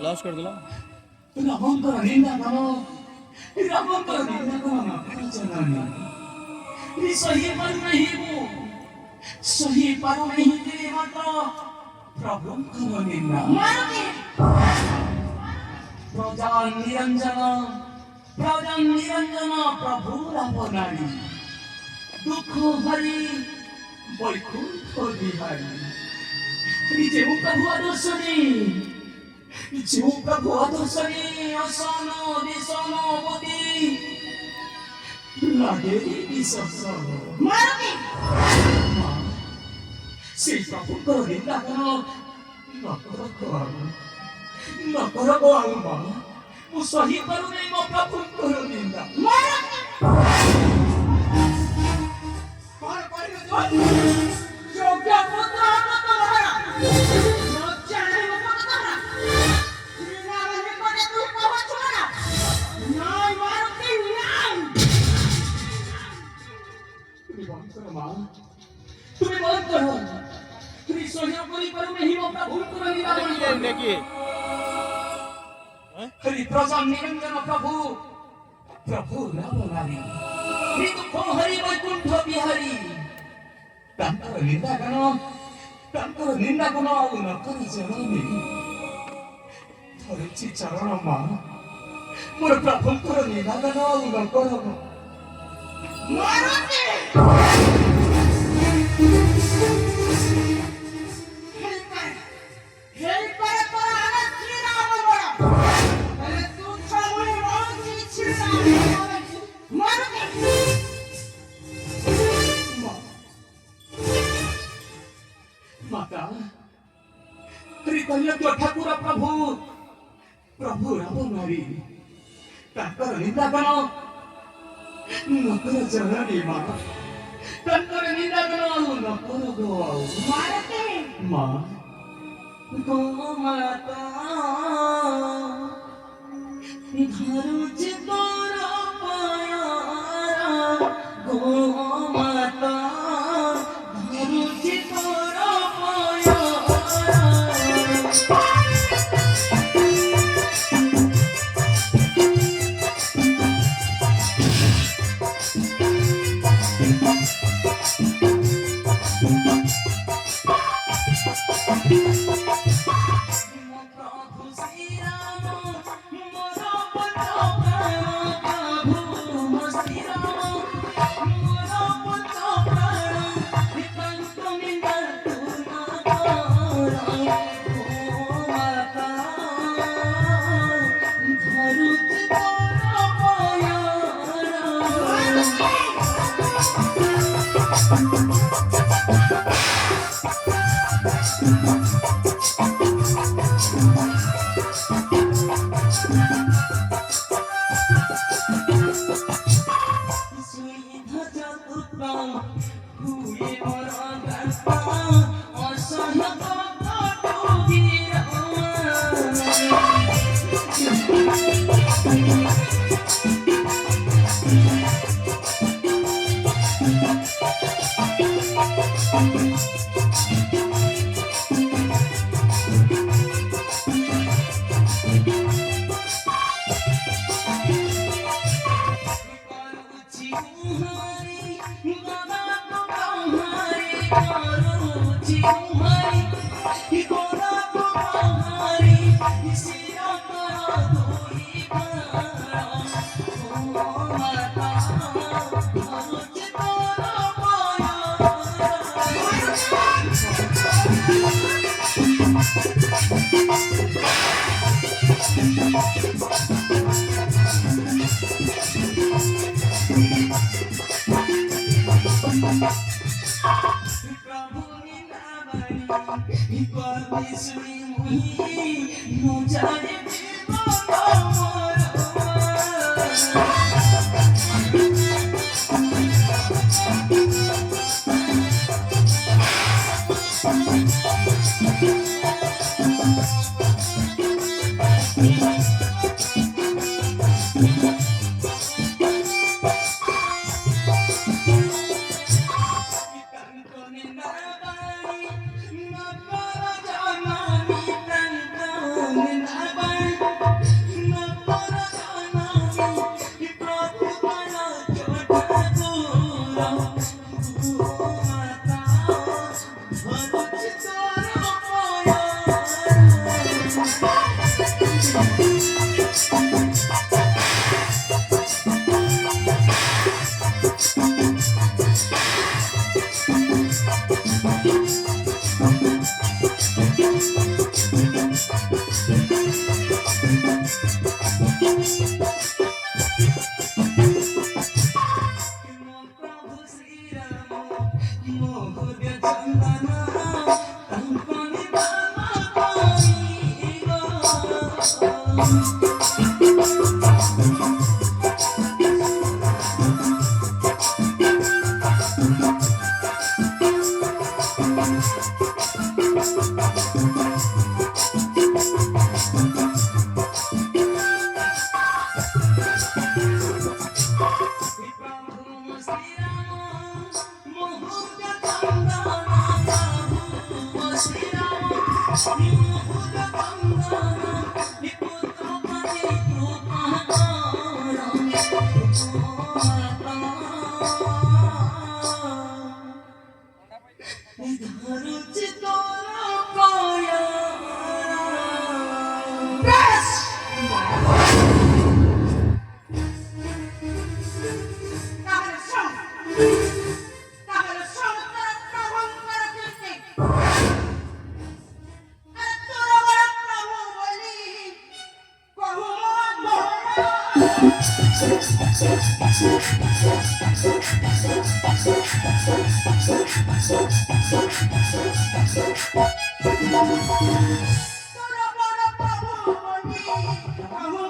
Loss कर दिला सही पर नहीं तेरे मात्र प्रभु करो निंदा प्रजान निरंजन प्रभु रावणारी दुख हरि वैकुंठ बिहारी जेऊ प्रभु आदर्शनी असन दिशन मोदी लागे विश्वास से प्रभु करो निंदा करो नकर आलमा मु सही करू नहीं मो प्रभु करो निंदा योग्य पुत्र तुम्हारा लज्जा नहीं मत तुम्हारा बिना रहे कोने तू पहुंच ना नाय मारो के नाय तुम्हें बहुत करो तुम सोनिया कोनी करू नहीं मो प्रभु करो निंदा देखिए हरि प्रजा निरंजन प्रभु रावणारी दुख हरि वैकुंठ बिहारी तांकर निंदा कनो आउ न करी जननी धरिछि चरण मा मोर प्रभुंकर निंदा कनो आउ न करो मारते ठाकुर प्रभु रावणारी तांकर निंदा कनो नकर जननी मा तांकर निंदा कनो नकर गो मारते मां गो माता धरुच तोर पायारा गो माता धरुच तोर पायारा मोहरे चंदन कंकनी बाबा कोई गो ব্যাস! তাহলে শোন, তাহলে শোন তোর প্রভঙ্কর কীর্তি। আর তোর আমার প্রভু বলি, প্রভু তোর বড় প্রভু বলি, প্রভু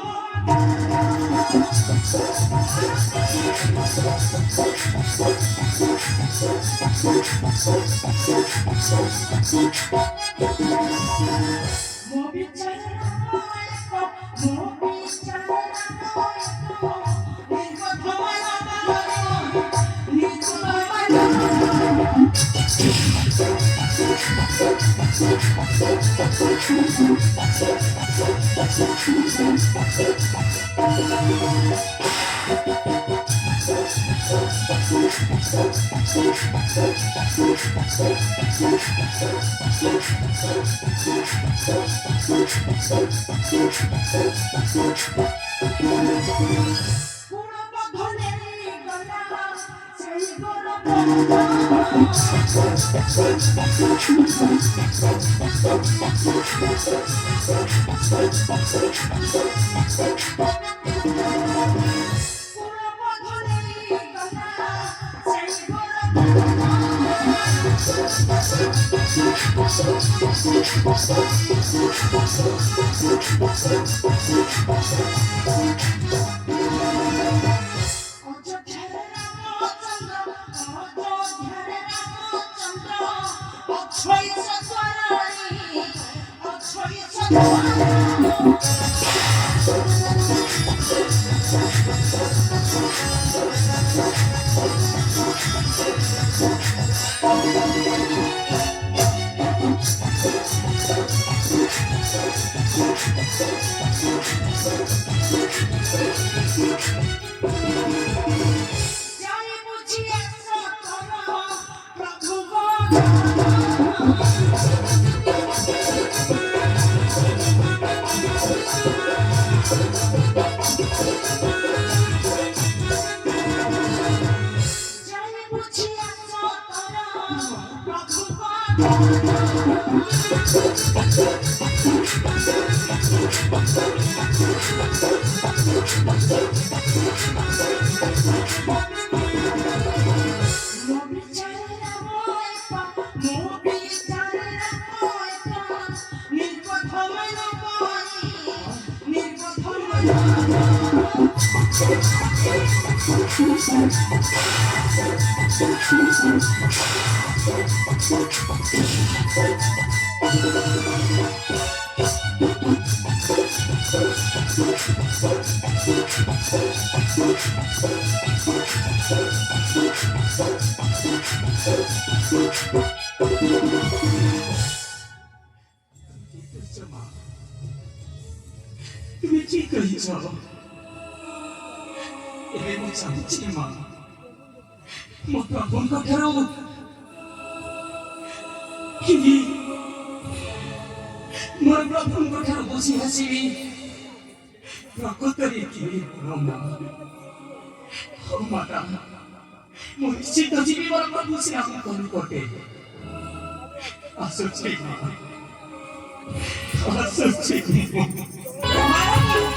তুমি ঠিক কহিছ ଏବେ ମୁଁ ଚାହୁଁଛି ମା ମୋ ପ୍ରଭୁଙ୍କ ଠାରୁ ମୋର ପ୍ରଭୁଙ୍କ ଠାରୁ ବୁଝି ଆସିବି ପ୍ରକୃତରେ କିଏ ମୋ ମା ହଉ ମାତା ମୁଁ ନିଶ୍ଚିତ ଯିବି ମୋର ପ୍ରଭୁ ଶ୍ରୀରାମଙ୍କ ନିକଟେ ଆସୁଛି ମା ଆସୁଛି ଭାରତ